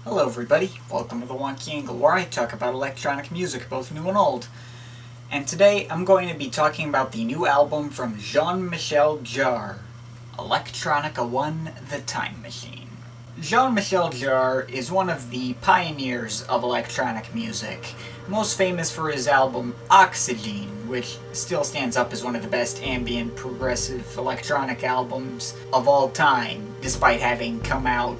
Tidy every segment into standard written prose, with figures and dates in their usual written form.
Hello everybody, welcome to the Wonky Angle, where I talk about electronic music, both new and old. And today I'm going to be talking about the new album from Jean-Michel Jarre, Electronica 1, The Time Machine. Jean-Michel Jarre is one of the pioneers of electronic music, most famous for his album Oxygen, which still stands up as one of the best ambient progressive electronic albums of all time, despite having come out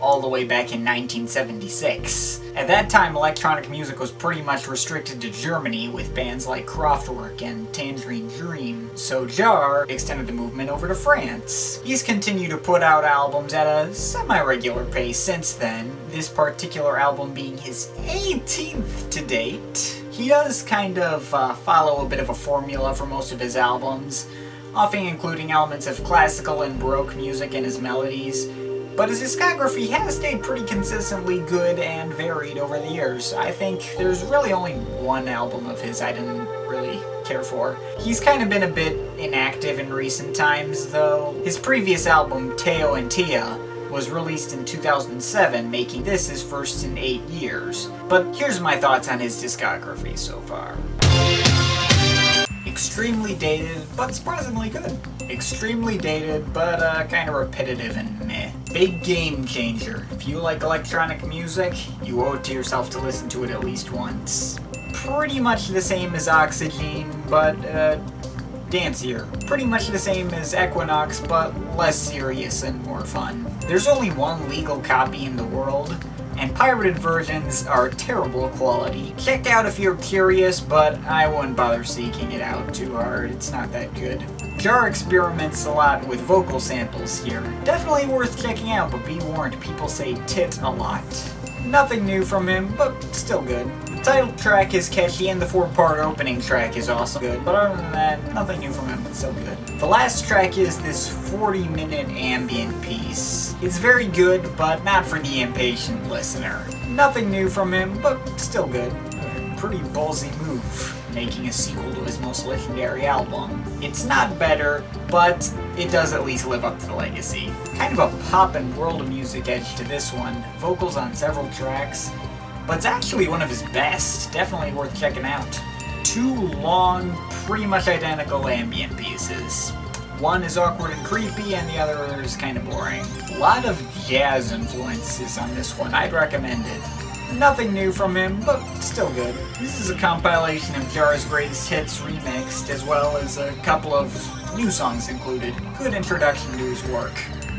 all the way back in 1976. At that time, electronic music was pretty much restricted to Germany, with bands like Kraftwerk and Tangerine, so Jarre extended the movement over to France. He's continued to put out albums at a semi-regular pace since then, this particular album being his 18th to date. He does kind of follow a bit of a formula for most of his albums, often including elements of classical and Baroque music in his melodies, but his discography has stayed pretty consistently good and varied over the years. I think there's really only one album of his I didn't really care for. He's kind of been a bit inactive in recent times, though. His previous album, Teo and Tia, was released in 2007, making this his first in 8 years. But here's my thoughts on his discography so far. Extremely dated, but surprisingly good. Extremely dated, but kinda repetitive and meh. Big game changer. If you like electronic music, you owe it to yourself to listen to it at least once. Pretty much the same as Oxygen, but dancier. Pretty much the same as Equinox, but less serious and more fun. There's only one legal copy in the world, and pirated versions are terrible quality. Check out if you're curious, but I wouldn't bother seeking it out too hard. It's not that good. Jarre experiments a lot with vocal samples here. Definitely worth checking out, but be warned, people say tit a lot. Nothing new from him, but still good. The title track is catchy and the 4-part opening track is also good, but other than that, nothing new from him, but still good. The last track is this 40-minute ambient piece. It's very good, but not for the impatient listener. Nothing new from him, but still good. A pretty ballsy move, making a sequel to his most legendary album. It's not better, but it does at least live up to the legacy. Kind of a pop and world of music edge to this one, vocals on several tracks, but it's actually one of his best, definitely worth checking out. 2 long, pretty much identical ambient pieces. One is awkward and creepy, and the other is kind of boring. A lot of jazz influences on this one, I'd recommend it. Nothing new from him, but still good. This is a compilation of Jarre's greatest hits remixed, as well as a couple of new songs included. Good introduction to his work.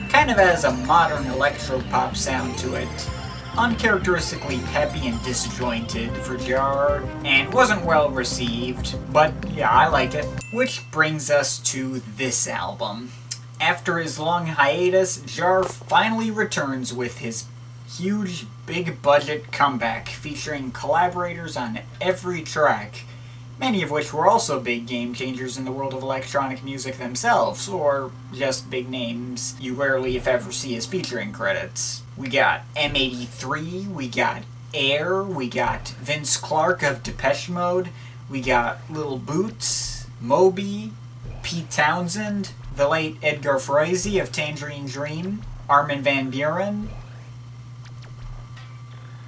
Kind of has a modern electro-pop sound to it. Uncharacteristically peppy and disjointed for Jarre, and wasn't well received, but yeah, I like it. Which brings us to this album. After his long hiatus, Jarre finally returns with his huge, big-budget comeback, featuring collaborators on every track, many of which were also big game changers in the world of electronic music themselves, or just big names you rarely if ever see as featuring credits. We got M83, we got Air, we got Vince Clarke of Depeche Mode, we got Lil Boots, Moby, Pete Townsend, the late Edgar Froese of Tangerine Dream, Armin van Buuren.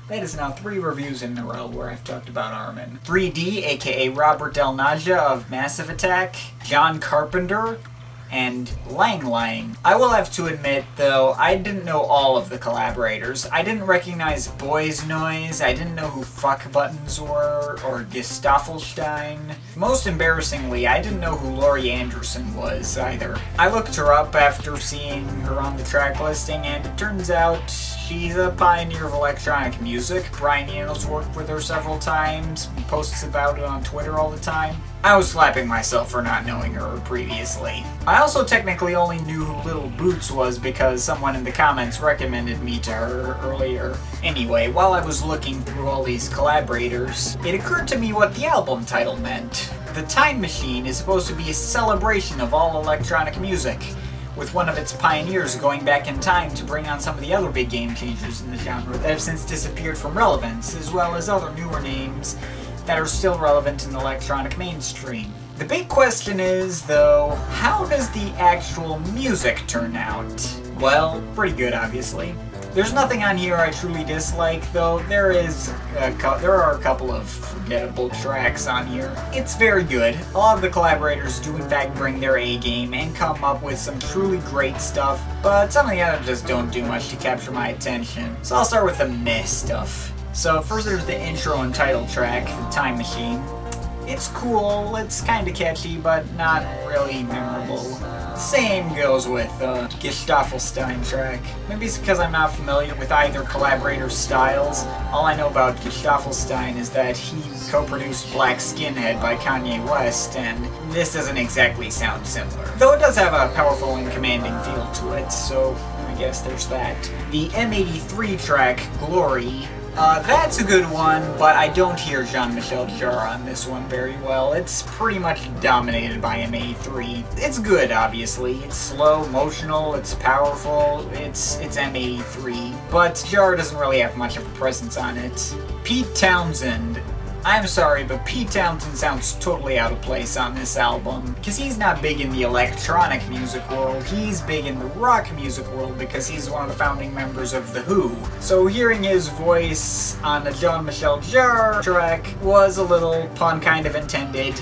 That is now 3 reviews in a row where I've talked about Armin. 3D, aka Robert Del Naja of Massive Attack, John Carpenter, and Lang Lang. I will have to admit, though, I didn't know all of the collaborators. I didn't recognize Boys Noise, I didn't know who Fuck Buttons were, or Gestaffelstein. Most embarrassingly, I didn't know who Laurie Anderson was, either. I looked her up after seeing her on the track listing, and it turns out she's a pioneer of electronic music. Brian Eno's worked with her several times, posts about it on Twitter all the time. I was slapping myself for not knowing her previously. I also technically only knew who Lil Boots was because someone in the comments recommended me to her earlier. Anyway, while I was looking through all these collaborators, it occurred to me what the album title meant. The Time Machine is supposed to be a celebration of all electronic music, with one of its pioneers going back in time to bring on some of the other big game changers in the genre that have since disappeared from relevance, as well as other newer names that are still relevant in the electronic mainstream. The big question is, though, how does the actual music turn out? Well, pretty good, obviously. There's nothing on here I truly dislike, though there are a couple of forgettable tracks on here. It's very good. A lot of the collaborators do in fact bring their A game and come up with some truly great stuff, but some of the others just don't do much to capture my attention. So I'll start with the meh stuff. So first there's the intro and title track, The Time Machine. It's cool, it's kinda catchy, but not really memorable. Same goes with the Gesaffelstein track. Maybe it's because I'm not familiar with either collaborator's styles. All I know about Gesaffelstein is that he co-produced Black Skinhead by Kanye West, and this doesn't exactly sound similar. Though it does have a powerful and commanding feel to it, so I guess there's that. The M83 track, Glory. That's a good one, but I don't hear Jean-Michel Jarre on this one very well. It's pretty much dominated by M83. It's good, obviously. It's slow, emotional, it's powerful, it's M83. But Jarre doesn't really have much of a presence on it. Pete Townsend. I'm sorry, but Pete Townsend sounds totally out of place on this album. Because he's not big in the electronic music world, he's big in the rock music world because he's one of the founding members of The Who. So hearing his voice on the Jean-Michel Jarre track was a little, pun kind of intended,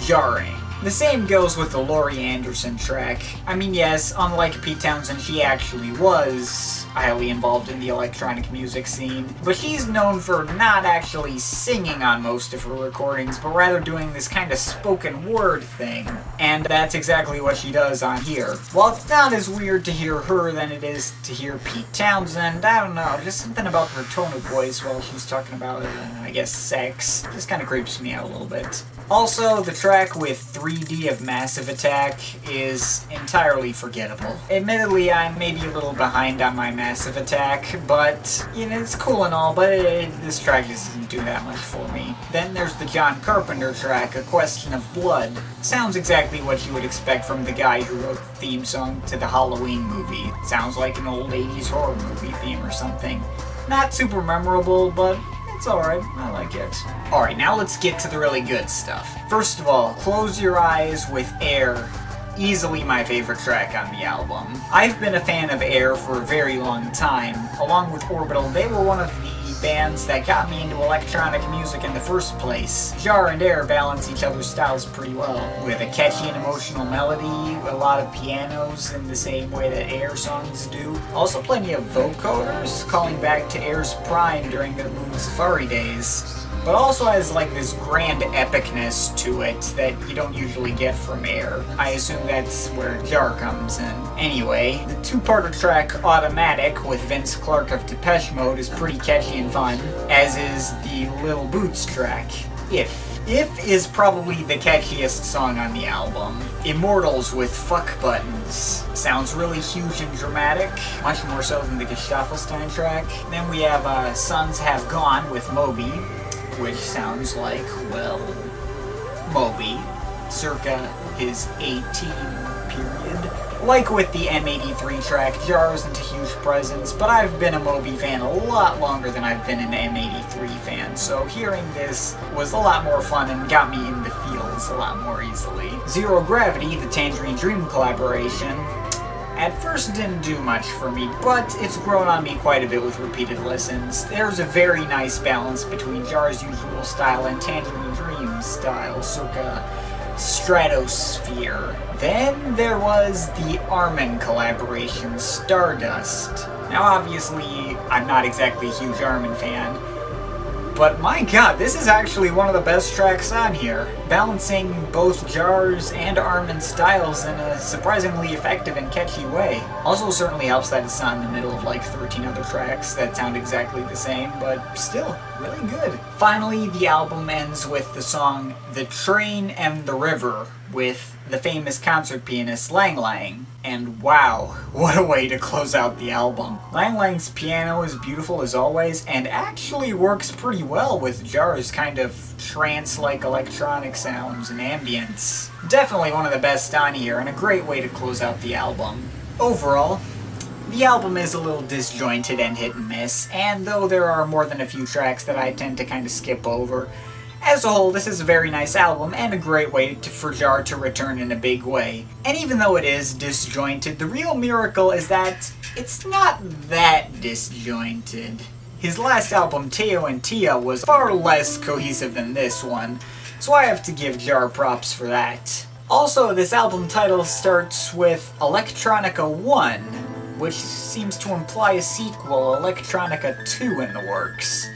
jarring. The same goes with the Laurie Anderson track. I mean, yes, unlike Pete Townsend, she actually was highly involved in the electronic music scene, but she's known for not actually singing on most of her recordings, but rather doing this kind of spoken word thing. And that's exactly what she does on here. While it's not as weird to hear her than it is to hear Pete Townsend, I don't know, just something about her tone of voice while she's talking about, I guess, sex, just kind of creeps me out a little bit. Also, the track with 3D of Massive Attack is entirely forgettable. Admittedly, I'm maybe a little behind on my Massive Attack, but, you know, it's cool and all, but this track just doesn't do that much for me. Then there's the John Carpenter track, A Question of Blood. Sounds exactly what you would expect from the guy who wrote the theme song to the Halloween movie. Sounds like an old 80s horror movie theme or something. Not super memorable, but it's alright, I like it. Alright, now let's get to the really good stuff. First of all, Close Your Eyes with Air. Easily my favorite track on the album. I've been a fan of Air for a very long time. Along with Orbital, they were one of the bands that got me into electronic music in the first place. Jarre and Air balance each other's styles pretty well, with a catchy and emotional melody, a lot of pianos in the same way that Air songs do. Also plenty of vocoders, calling back to Air's prime during their Moon Safari days. But also has like this grand epicness to it that you don't usually get from Air. I assume that's where Jarre comes in. Anyway, the two-parter track Automatic with Vince Clarke of Depeche Mode is pretty catchy and fun, as is the Little Boots track, If. If is probably the catchiest song on the album. Immortals with Fuck Buttons. Sounds really huge and dramatic, much more so than the Gesaffelstein track. Then we have Sons Have Gone with Moby, which sounds like, well, Moby, circa his 18 period. Like with the M83 track, Jarre isn't a huge presence, but I've been a Moby fan a lot longer than I've been an M83 fan, so hearing this was a lot more fun and got me in the feels a lot more easily. Zero Gravity, the Tangerine Dream collaboration, at first didn't do much for me, but it's grown on me quite a bit with repeated listens. There's a very nice balance between Jarre's usual style and Tangerine Dream's style, circa Stratosphere. Then there was the Armin collaboration, Stardust. Now obviously, I'm not exactly a huge Armin fan, but my god, this is actually one of the best tracks on here, balancing both Jarre's and Armin's styles in a surprisingly effective and catchy way. Also certainly helps that it's not in the middle of like 13 other tracks that sound exactly the same, but still, really good. Finally, the album ends with the song The Train and the River, with the famous concert pianist Lang Lang. And wow, what a way to close out the album. Lang Lang's piano is beautiful as always, and actually works pretty well with Jarre's kind of trance-like electronic sounds and ambience. Definitely one of the best on here, and a great way to close out the album. Overall, the album is a little disjointed and hit and miss, and though there are more than a few tracks that I tend to kind of skip over, As a whole, this is a very nice album, and a great way for Jarre to return in a big way. And even though it is disjointed, the real miracle is that it's not that disjointed. His last album, Teo and Tia, was far less cohesive than this one, so I have to give Jarre props for that. Also, this album title starts with Electronica 1, which seems to imply a sequel, Electronica 2, in the works.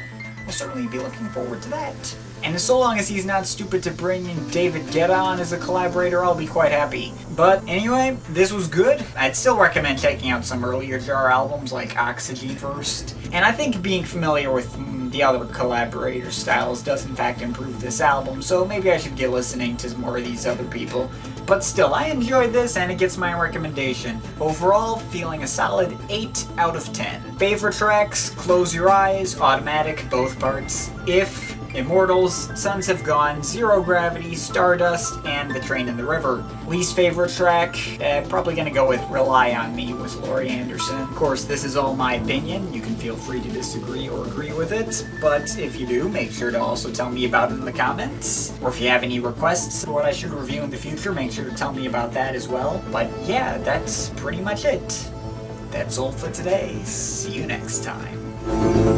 We'll certainly be looking forward to that. And so long as he's not stupid to bring in David Guetta on as a collaborator, I'll be quite happy. But anyway, this was good. I'd still recommend checking out some earlier Jarre albums like Oxygen first. And I think being familiar with the other collaborator styles does in fact improve this album, so maybe I should get listening to more of these other people. But still, I enjoyed this and it gets my recommendation. Overall, feeling a solid 8 out of 10. Favorite tracks: Close Your Eyes, Automatic, both parts, If, Immortals, Suns Have Gone, Zero Gravity, Stardust, and The Train in the River. Least favorite track? Probably gonna go with Rely on Me with Laurie Anderson. Of course, this is all my opinion. You can feel free to disagree or agree with it, but if you do, make sure to also tell me about it in the comments. Or if you have any requests for what I should review in the future, make sure to tell me about that as well. But yeah, that's pretty much it. That's all for today. See you next time.